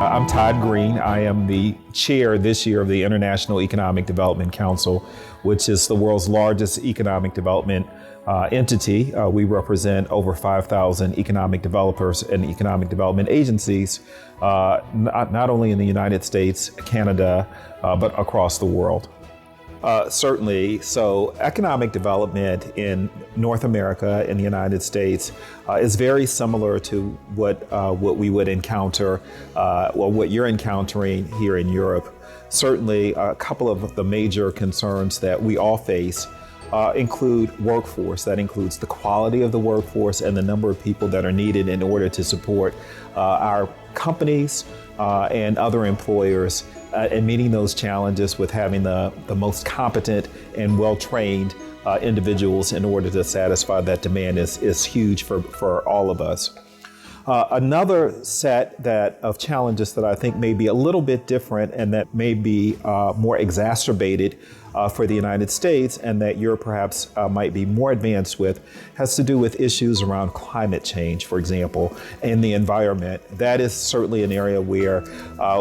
I'm Todd Greene. I am the chair this year of the International Economic Development Council, which is the world's largest economic development entity. We represent over 5,000 economic developers and economic development agencies, not only in the United States, Canada, but across the world. Certainly. So economic development in North America, in the United States, is very similar to what we would encounter, or what you're encountering here in Europe. Certainly, a couple of the major concerns that we all face include workforce. That includes the quality of the workforce and the number of people that are needed in order to support our companies and other employers and meeting those challenges with having the most competent and well-trained individuals in order to satisfy that demand is huge for all of us. Another set of challenges that I think may be a little bit different and that may be more exacerbated for the United States and that Europe perhaps might be more advanced with has to do with issues around climate change, for example, and the environment. That is certainly an area where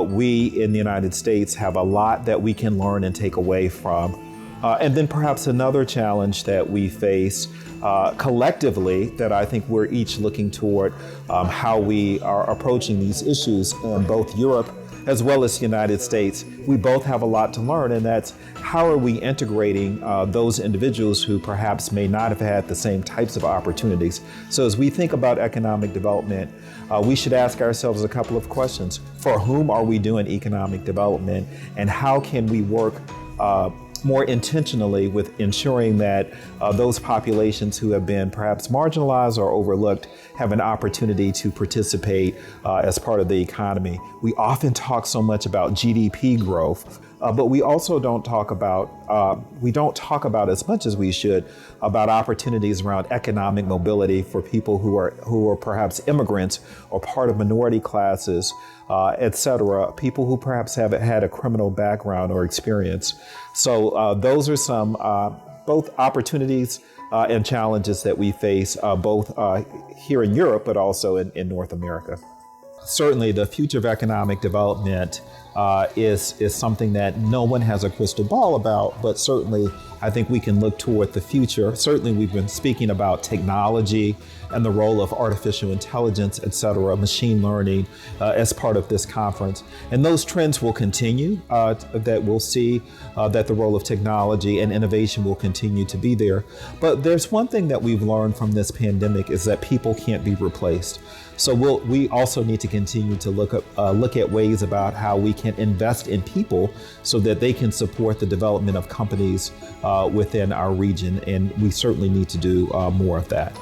we in the United States have a lot that we can learn and take away from. And then perhaps another challenge that we face collectively that I think we're each looking toward how we are approaching these issues in both Europe as well as the United States. We both have a lot to learn, and that's how are we integrating those individuals who perhaps may not have had the same types of opportunities. So as we think about economic development, we should ask ourselves a couple of questions. For whom are we doing economic development, and how can we work more intentionally with ensuring that those populations who have been perhaps marginalized or overlooked have an opportunity to participate as part of the economy. We often talk so much about GDP growth, but we also don't talk about as much as we should about opportunities around economic mobility for people who are perhaps immigrants or part of minority classes, et cetera, people who perhaps haven't had a criminal background or experience. So those are some both opportunities and challenges that we face both here in Europe, but also in North America. Certainly, the future of economic development is something that no one has a crystal ball about, but certainly I think we can look toward the future. Certainly, we've been speaking about technology and the role of artificial intelligence, et cetera, machine learning as part of this conference. And those trends will continue, that we'll see that the role of technology and innovation will continue to be there. But there's one thing that we've learned from this pandemic is that people can't be replaced. So we also need to continue to look at ways about how we can invest in people so that they can support the development of companies within our region. And we certainly need to do more of that.